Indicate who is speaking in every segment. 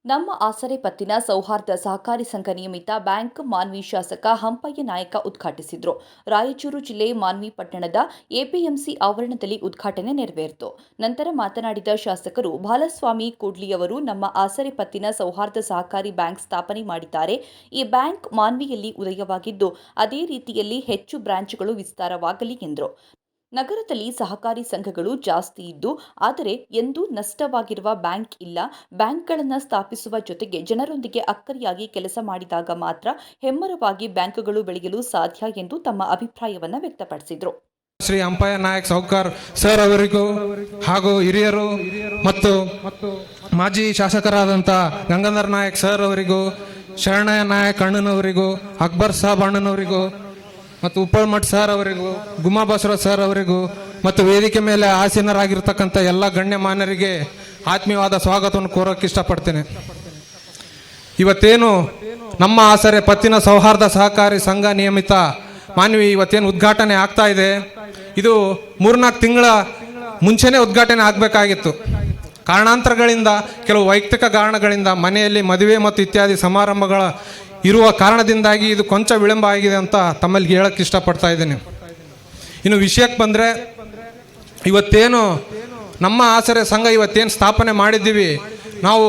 Speaker 1: ನಮ್ಮ ಆಸರೆ ಪತ್ತಿನ ಸೌಹಾರ್ದ ಸಹಕಾರಿ ಸಂಘ ನಿಯಮಿತ ಬ್ಯಾಂಕ್ ಮಾನ್ವಿ ಶಾಸಕ ಹಂಪಯ್ಯ ನಾಯಕ ಉದ್ಘಾಟಿಸಿದರು. ರಾಯಚೂರು ಜಿಲ್ಲೆ ಮಾನ್ವಿ ಪಟ್ಟಣದ ಎಪಿಎಂಸಿ ಆವರಣದಲ್ಲಿ ಉದ್ಘಾಟನೆ ನೆರವೇರಿತು. ನಂತರ ಮಾತನಾಡಿದ ಶಾಸಕರು, ಬಾಲಸ್ವಾಮಿ ಕೂಡ್ಲಿಯವರು ನಮ್ಮ ಆಸರೆ ಪತ್ತಿನ ಸೌಹಾರ್ದ ಸಹಕಾರಿ ಬ್ಯಾಂಕ್ ಸ್ಥಾಪನೆ ಮಾಡಿದ್ದಾರೆ. ಈ ಬ್ಯಾಂಕ್ ಮಾನ್ವಿಯಲ್ಲಿ ಉದಯವಾಗಿದ್ದು, ಅದೇ ರೀತಿಯಲ್ಲಿ ಹೆಚ್ಚು ಬ್ರಾಂಚ್ಗಳು ವಿಸ್ತಾರವಾಗಲಿ ಎಂದರು. ನಗರದಲ್ಲಿ ಸಹಕಾರಿ ಸಂಘಗಳು ಜಾಸ್ತಿ ಇದ್ದು, ಆದರೆ ಎಂದೂ ನಷ್ಟವಾಗಿರುವ ಬ್ಯಾಂಕ್ ಇಲ್ಲ. ಬ್ಯಾಂಕ್ಗಳನ್ನು ಸ್ಥಾಪಿಸುವ ಜೊತೆಗೆ ಜನರೊಂದಿಗೆ ಅಕ್ಕರೆಯಾಗಿ ಕೆಲಸ ಮಾಡಿದಾಗ ಮಾತ್ರ ಹೆಮ್ಮರವಾಗಿ ಬ್ಯಾಂಕ್ಗಳು ಬೆಳೆಯಲು ಸಾಧ್ಯ ಎಂದು ತಮ್ಮ ಅಭಿಪ್ರಾಯವನ್ನು ವ್ಯಕ್ತಪಡಿಸಿದರು.
Speaker 2: ಶ್ರೀ ಹಂಪಯ್ಯ ನಾಯಕ್ ಸೌಕಾರ್ ಸರ್ ಅವರಿಗೂ ಹಾಗೂ ಹಿರಿಯರು ಮತ್ತು ಮಾಜಿ ಶಾಸಕರಾದಂಥ ಗಂಗಾಧರ ನಾಯಕ್ ಸರ್ ಅವರಿಗೂ, ಶರಣಯ್ಯ ನಾಯಕ್ ಅಣ್ಣನವರಿಗೂ, ಅಕ್ಬರ್ ಸಾಬ್ ಅಣ್ಣನವರಿಗೂ ಮತ್ತು ಉಪ್ಪಳ್ಮಠ್ ಸರ್ ಅವರಿಗೂ, ಗುಮ್ಮಾ ಬಸವರಾಜ್ ಸರ್ ಅವರಿಗೂ ಮತ್ತು ವೇದಿಕೆ ಮೇಲೆ ಆಸೀನರಾಗಿರ್ತಕ್ಕಂಥ ಎಲ್ಲ ಗಣ್ಯಮಾನ್ಯರಿಗೆ ಆತ್ಮೀಯವಾದ ಸ್ವಾಗತವನ್ನು ಕೋರೋಕೆ ಇಷ್ಟಪಡ್ತೇನೆ. ಇವತ್ತೇನು ನಮ್ಮ ಆಸರೆ ಪತ್ತಿನ ಸೌಹಾರ್ದ ಸಹಕಾರಿ ಸಂಘ ನಿಯಮಿತ ಮಾನ್ವಿ ಇವತ್ತೇನು ಉದ್ಘಾಟನೆ ಆಗ್ತಾ ಇದೆ, ಇದು 3-4 ತಿಂಗಳ ಮುಂಚೆನೇ ಉದ್ಘಾಟನೆ ಆಗಬೇಕಾಗಿತ್ತು. ಕಾರಣಾಂತರಗಳಿಂದ, ಕೆಲವು ವೈಯಕ್ತಿಕ ಕಾರಣಗಳಿಂದ, ಮನೆಯಲ್ಲಿ ಮದುವೆ ಮತ್ತು ಇತ್ಯಾದಿ ಸಮಾರಂಭಗಳ ಇರುವ ಕಾರಣದಿಂದಾಗಿ ಇದು ಕೊಂಚ ವಿಳಂಬ ಆಗಿದೆ ಅಂತ ತಮ್ಮಲ್ಲಿ ಹೇಳಕ್ಕೆ ಇಷ್ಟಪಡ್ತಾ ಇದ್ದೀನಿ. ಇನ್ನು ವಿಷಯಕ್ಕೆ ಬಂದರೆ, ಇವತ್ತೇನು ನಮ್ಮ ಆಸರೆ ಸಂಘ ಇವತ್ತೇನು ಸ್ಥಾಪನೆ ಮಾಡಿದ್ದೀವಿ, ನಾವು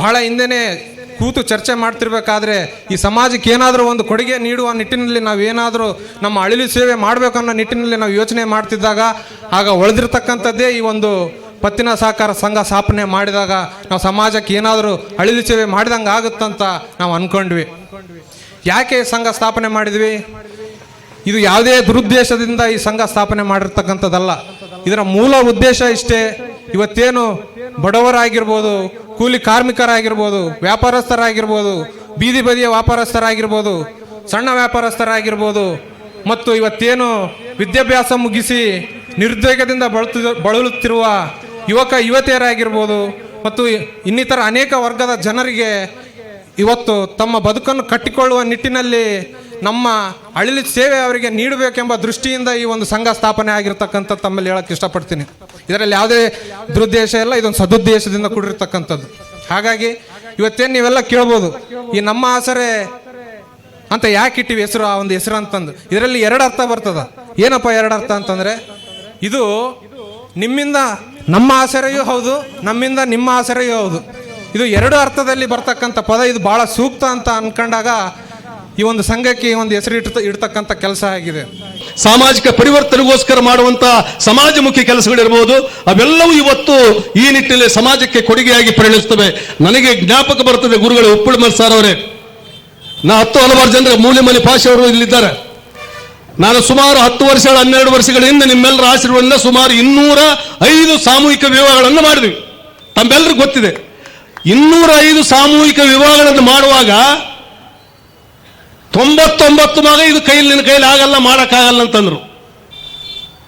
Speaker 2: ಬಹಳ ಹಿಂದೆನೇ ಕೂತು ಚರ್ಚೆ ಮಾಡ್ತಿರ್ಬೇಕಾದ್ರೆ ಈ ಸಮಾಜಕ್ಕೆ ಏನಾದರೂ ಒಂದು ಕೊಡುಗೆ ನೀಡುವ ನಿಟ್ಟಿನಲ್ಲಿ ನಾವೇನಾದರೂ ನಮ್ಮ ಅಳಿಲು ಸೇವೆ ಮಾಡಬೇಕು ಅನ್ನೋ ನಿಟ್ಟಿನಲ್ಲಿ ನಾವು ಯೋಚನೆ ಮಾಡ್ತಿದ್ದಾಗ, ಆಗ ಉಳಿದಿರ್ತಕ್ಕಂಥದ್ದೇ ಈ ಒಂದು ಪತ್ತಿನ ಸಹಕಾರ ಸಂಘ ಸ್ಥಾಪನೆ ಮಾಡಿದಾಗ ನಾವು ಸಮಾಜಕ್ಕೆ ಏನಾದರೂ ಅಳಿಲು ಸೇವೆ ಮಾಡಿದಂಗೆ ಆಗುತ್ತಂತ ನಾವು ಅಂದ್ಕೊಂಡ್ವಿ. ಯಾಕೆ ಸಂಘ ಸ್ಥಾಪನೆ ಮಾಡಿದ್ವಿ? ಇದು ಯಾವುದೇ ದುರುದ್ದೇಶದಿಂದ ಈ ಸಂಘ ಸ್ಥಾಪನೆ ಮಾಡಿರ್ತಕ್ಕಂಥದ್ದಲ್ಲ. ಇದರ ಮೂಲ ಉದ್ದೇಶ ಇಷ್ಟೇ. ಇವತ್ತೇನು ಬಡವರಾಗಿರ್ಬೋದು, ಕೂಲಿ ಕಾರ್ಮಿಕರಾಗಿರ್ಬೋದು, ವ್ಯಾಪಾರಸ್ಥರಾಗಿರ್ಬೋದು, ಬೀದಿ ಬದಿಯ ವ್ಯಾಪಾರಸ್ಥರಾಗಿರ್ಬೋದು, ಸಣ್ಣ ವ್ಯಾಪಾರಸ್ಥರಾಗಿರ್ಬೋದು, ಮತ್ತು ಇವತ್ತೇನು ವಿದ್ಯಾಭ್ಯಾಸ ಮುಗಿಸಿ ನಿರುದ್ಯೋಗದಿಂದ ಬಳಲುತ್ತಿರುವ ಯುವಕ ಯುವತಿಯರಾಗಿರ್ಬೋದು ಮತ್ತು ಇನ್ನಿತರ ಅನೇಕ ವರ್ಗದ ಜನರಿಗೆ ಇವತ್ತು ತಮ್ಮ ಬದುಕನ್ನು ಕಟ್ಟಿಕೊಳ್ಳುವ ನಿಟ್ಟಿನಲ್ಲಿ ನಮ್ಮ ಅಳಿಲು ಸೇವೆ ಅವರಿಗೆ ನೀಡಬೇಕೆಂಬ ದೃಷ್ಟಿಯಿಂದ ಈ ಒಂದು ಸಂಘ ಸ್ಥಾಪನೆ ಆಗಿರ್ತಕ್ಕಂಥ ತಮ್ಮಲ್ಲಿ ಹೇಳಕ್ಕೆ ಇಷ್ಟಪಡ್ತೀನಿ. ಇದರಲ್ಲಿ ಯಾವುದೇ ದುರುದ್ದೇಶ ಇಲ್ಲ, ಇದೊಂದು ಸದುದ್ದೇಶದಿಂದ ಕೂಡಿರ್ತಕ್ಕಂಥದ್ದು. ಹಾಗಾಗಿ ಇವತ್ತೇನು ನೀವೆಲ್ಲ ಕೇಳ್ಬೋದು, ಈ ನಮ್ಮ ಆಸರೆ ಅಂತ ಯಾಕೆ ಇಟ್ಟಿವಿ ಹೆಸರು, ಆ ಒಂದು ಹೆಸರು ಅಂತಂದು. ಇದರಲ್ಲಿ 2 ಅರ್ಥ ಬರ್ತದ. ಏನಪ್ಪ 2 ಅರ್ಥ ಅಂತಂದರೆ, ಇದು ನಿಮ್ಮಿಂದ ನಮ್ಮ ಆಸರೆಯೂ ಹೌದು, ನಮ್ಮಿಂದ ನಿಮ್ಮ ಆಸರೆಯೂ ಹೌದು. ಇದು 2 ಅರ್ಥದಲ್ಲಿ ಬರ್ತಕ್ಕಂಥ ಪದ. ಇದು ಭಾಳ ಸೂಕ್ತ ಅಂತ ಅನ್ಕೊಂಡಾಗ ಈ ಒಂದು ಸಂಘಕ್ಕೆ ಈ ಒಂದು ಹೆಸರು ಇಡ್ತಕ್ಕಂಥ ಕೆಲಸ ಆಗಿದೆ.
Speaker 3: ಸಾಮಾಜಿಕ ಪರಿವರ್ತನೆಗೋಸ್ಕರ ಮಾಡುವಂತ ಸಮಾಜಮುಖಿ ಕೆಲಸಗಳಿರ್ಬೋದು, ಅವೆಲ್ಲವೂ ಇವತ್ತು ಈ ನಿಟ್ಟಿನಲ್ಲಿ ಸಮಾಜಕ್ಕೆ ಕೊಡುಗೆಯಾಗಿ ಪರಿಣಮಿಸುತ್ತವೆ. ನನಗೆ ಜ್ಞಾಪಕ ಬರ್ತದೆ, ಗುರುಗಳು ಉಪ್ಪಳ್ಮಠ್ ಸರ್ ಅವರೇ, ಹಲವಾರು ಜನರ ಮೂಲೆಮನೆ ಭಾಷೆ ಅವರು ಇಲ್ಲಿದ್ದಾರೆ. ನಾನು ಸುಮಾರು 10 ವರ್ಷಗಳ 12 ವರ್ಷಗಳ ಹಿಂದೆ ನಿಮ್ಮೆಲ್ಲರ ಆಶೀರ್ವಾದದಿಂದ ಸುಮಾರು 205 ಸಾಮೂಹಿಕ ವಿವಾಹಗಳನ್ನು ಮಾಡಿದ್ವಿ. ತಮ್ಮೆಲ್ಲರಿಗೂ ಗೊತ್ತಿದೆ. 205 ಸಾಮೂಹಿಕ ವಿವಾಹಗಳನ್ನು ಮಾಡುವಾಗ 99 ಮಗ ಇದು ನಿನ್ನ ಕೈಲಿ ಆಗಲ್ಲ, ಮಾಡೋಕ್ಕಾಗಲ್ಲ ಅಂತಂದ್ರು.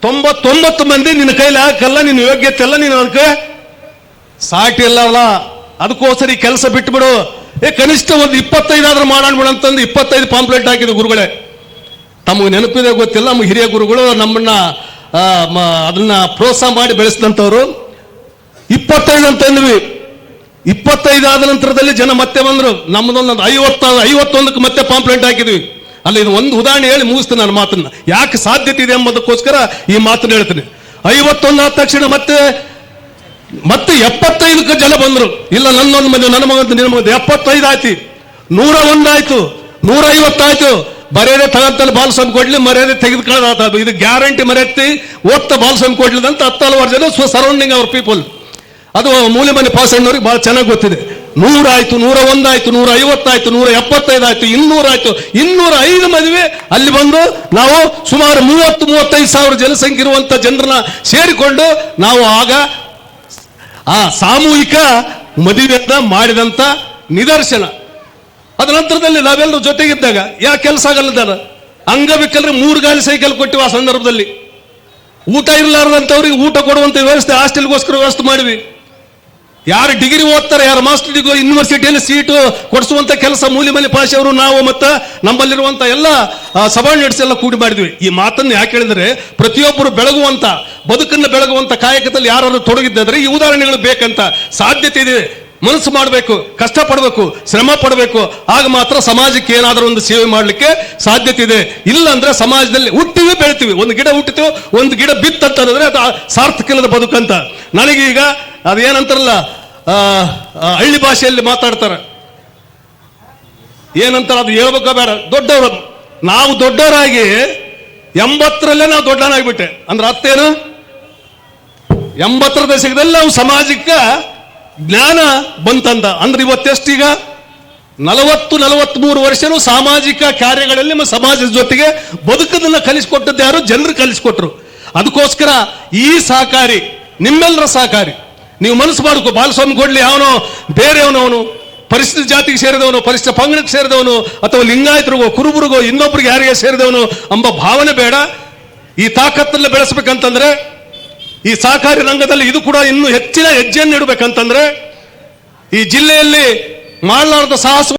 Speaker 3: 99 ಮಂದಿ ನಿನ್ನ ಕೈಲಿ ಆಗಲ್ಲ, ನಿನ್ನ ಯೋಗ್ಯತೆ ಎಲ್ಲ, ನೀನು ಅದಕ್ಕೆ ಸಾಟಿ ಅಲ್ಲ, ಅದಕ್ಕೋಸ್ಕರ ಈ ಕೆಲಸ ಬಿಟ್ಟುಬಿಡು, ಕನಿಷ್ಠ ಒಂದು 25 ಆದ್ರೂ ಮಾಡೋಣ ಅಂತಂದು 25 ಪಾಂಪ್ಲೆಟ್ ಹಾಕಿದ್ರು ಗುರುಗಳೇ. ತಮಗೆ ನೆನಪಿದೆ ಗೊತ್ತಿಲ್ಲ, ನಮ್ಮ ಹಿರಿಯ ಗುರುಗಳು ನಮ್ಮನ್ನ ಅದನ್ನ ಪ್ರೋತ್ಸಾಹ ಮಾಡಿ ಬೆಳೆಸಿದಂಥವ್ರು. 25 ಅಂತಂದ್ವಿ. 25 ಆದ ನಂತರದಲ್ಲಿ ಜನ ಮತ್ತೆ ಬಂದ್ರು. ನಮ್ಮದೊಂದು 51ಕ್ಕೆ ಮತ್ತೆ ಪಾಂಪ್ಲೆಟ್ ಹಾಕಿದ್ವಿ. ಅಲ್ಲಿ ಇದು ಒಂದು ಉದಾಹರಣೆ ಹೇಳಿ ಮುಗಿಸ್ತೀನಿ ನನ್ನ ಮಾತನ್ನ, ಯಾಕೆ ಸಾಧ್ಯತೆ ಇದೆ ಎಂಬುದಕ್ಕೋಸ್ಕರ ಈ ಮಾತನ್ನು ಹೇಳ್ತೀನಿ. 51 ಆದ ತಕ್ಷಣ ಮತ್ತೆ 75ಕ್ಕೆ ಜನ ಬಂದ್ರು. ಇಲ್ಲ, ನನ್ನೊಂದು ಮದುವೆ, ನನ್ನ ಮಗಂತ, ನಿನ್ನ ಮಗ, 75 ಆಯ್ತು, 101 ಆಯ್ತು, 150 ಆಯ್ತು. ಮರ್ಯಾದೆ ತಗಂತಲ್ಲಿ ಬಾಲಸ್ವಾಮಿ ಕೊಡ್ಲಿ, ಮರ್ಯಾದೆ ತೆಗೆದುಕೊಳ್ಳೋದು ಇದು ಗ್ಯಾರಂಟಿ. ಮರ್ಯಾದೆ ಓದ್ತಾ ಬಾಲಸ್ವಾಮಿ ಕೊಡ್ಲಿದಂತ 10 ಹಲವಾರು ಜನ ಸರೌಂಡಿಂಗ್ ಅವರ್ ಪೀಪಲ್. ಅದು ಮೂಲೆಮನೆ ಪಾಸಣ್ಣವ್ರಿಗೆ ಬಹಳ ಚೆನ್ನಾಗಿ ಗೊತ್ತಿದೆ. 100 ಆಯ್ತು, 101 ಆಯ್ತು, 150 ಆಯ್ತು, 175 ಆಯ್ತು, 200 ಆಯ್ತು, 205 ಮದುವೆ. ಅಲ್ಲಿ ಬಂದು ನಾವು ಸುಮಾರು 30-35 ಸಾವಿರ ಜನಸಂಖ್ಯೆ ಇರುವಂತ ಜನರನ್ನ ಸೇರಿಕೊಂಡು ನಾವು ಆಗ ಆ ಸಾಮೂಹಿಕ ಮದುವೆಯನ್ನ ಮಾಡಿದಂತ ನಿದರ್ಶನ. ಅದ ನಂತರದಲ್ಲಿ ನಾವೆಲ್ಲರೂ ಜೊತೆಗಿದ್ದಾಗ ಯಾಕೆ ಕೆಲಸ ಆಗಲ್ಲದಾರ, ಅಂಗವಿಕಲರಿಗೆ 3 ಗಾಲಿ ಸೈಕಲ್ ಕೊಟ್ಟಿವಿ. ಆ ಸಂದರ್ಭದಲ್ಲಿ ಊಟ ಇರಲಾರ್ದಂಥವ್ರಿಗೆ ಊಟ ಕೊಡುವಂತ ವ್ಯವಸ್ಥೆ, ಹಾಸ್ಟೆಲ್ಗೋಸ್ಕರ ವ್ಯವಸ್ಥೆ ಮಾಡಿವಿ. ಯಾರು ಡಿಗ್ರಿ ಓದ್ತಾರೆ, ಯಾರು ಮಾಸ್ಟರ್ ಡಿಗ್ರಿ ಯೂನಿವರ್ಸಿಟಿಯಲ್ಲಿ ಸೀಟು ಕೊಡಿಸುವಂತ ಕೆಲಸ ಮೂಲೆಮನೆ ಪಾಶೆ ಅವರು, ನಾವು ಮತ್ತು ನಮ್ಮಲ್ಲಿರುವಂತ ಎಲ್ಲ ಸಬಾರ್ಡಿನೇಟ್ಸ್ ಎಲ್ಲ ಕೂಡಿ ಮಾಡಿದ್ವಿ. ಈ ಮಾತನ್ನು ಯಾಕೆ ಹೇಳಿದ್ರೆ, ಪ್ರತಿಯೊಬ್ಬರು ಬೆಳಗುವಂತ ಬದುಕನ್ನು ಬೆಳಗುವಂತ ಕಾಯಕದಲ್ಲಿ ಯಾರು ತೊಡಗಿದ್ದಾರೆ ಈ ಉದಾಹರಣೆಗಳು ಬೇಕಂತ ಸಾಧ್ಯತೆ ಇದೆ. ಮನಸ್ಸು ಮಾಡಬೇಕು, ಕಷ್ಟಪಡಬೇಕು, ಶ್ರಮ ಪಡಬೇಕು. ಆಗ ಮಾತ್ರ ಸಮಾಜಕ್ಕೆ ಏನಾದರೂ ಒಂದು ಸೇವೆ ಮಾಡಲಿಕ್ಕೆ ಸಾಧ್ಯತೆ ಇದೆ. ಇಲ್ಲ ಅಂದ್ರೆ ಸಮಾಜದಲ್ಲಿ ಹುಟ್ಟಿವಿ ಬೆಳಿತೀವಿ, ಒಂದು ಗಿಡ ಹುಟ್ಟಿತೀವಿ, ಒಂದು ಗಿಡ ಬಿತ್ತಂತಂದ್ರೆ ಅದು ಸಾರ್ಥಕ ಇಲ್ಲದ ಬದುಕಂತ. ನನಗೀಗ ಅದೇನಂತಾರಲ್ಲ, ಹಳ್ಳಿ ಭಾಷೆಯಲ್ಲಿ ಮಾತಾಡ್ತಾರೆ, ಏನಂತಾರೆ ಅದು ಹೇಳ್ಬೇಕ ಬೇಡ, ದೊಡ್ಡವರು ನಾವು ದೊಡ್ಡವರಾಗಿ 80ರಲ್ಲೇ ನಾವು ದೊಡ್ಡವನಾಗ್ಬಿಟ್ಟೆ ಅಂದ್ರೆ ಅರ್ಥೇನು, 80ರ ದಶಕದಲ್ಲಿ ನಾವು ಸಮಾಜಕ್ಕೆ ಜ್ಞಾನ ಬಂತಂದ ಅಂದ್ರೆ ಇವತ್ತೆಷ್ಟೀಗ 43 ವರ್ಷನೂ ಸಾಮಾಜಿಕ ಕಾರ್ಯಗಳಲ್ಲಿ ನಮ್ಮ ಸಮಾಜದ ಜೊತೆಗೆ ಬದುಕದನ್ನ ಕಲಿಸಿಕೊಟ್ಟದ್ದು ಯಾರು? ಜನರು ಕಲಿಸಿಕೊಟ್ರು. ಅದಕ್ಕೋಸ್ಕರ ಈ ಸಹಕಾರಿ ನಿಮ್ಮೆಲ್ಲರ ಸಹಕಾರಿ. ನೀವು ಮನಸ್ಸು ಮಾಡ್ಕೋ, ಬಾಲಸ್ವಾಮಿ ಕೊಡ್ಲಿ ಅವನು ಬೇರೆಯವನವನು, ಪರಿಶಿಷ್ಟ ಜಾತಿಗೆ ಸೇರಿದವನು, ಪರಿಶಿಷ್ಟ ಪಂಗಡಕ್ಕೆ ಸೇರಿದವನು, ಅಥವಾ ಲಿಂಗಾಯತರಿಗೋ ಕುರುಬರಿಗೋ ಇನ್ನೊಬ್ಬರಿಗೆ ಯಾರಿಗೆ ಸೇರಿದವನು ಎಂಬ ಭಾವನೆ ಬೇಡ. ಈ ತಾಕತ್ತನ್ನು ಬೆಳೆಸಬೇಕಂತಂದ್ರೆ ಈ ಸಹಕಾರಿ ರಂಗದಲ್ಲಿ ಇದು ಕೂಡ ಇನ್ನೂ ಹೆಚ್ಚಿನ ಹೆಜ್ಜೆಯನ್ನು ಇಡಬೇಕಂತಂದ್ರೆ ಈ ಜಿಲ್ಲೆಯಲ್ಲಿ ಮಾಡಲಾರದ ಸಾಹಸ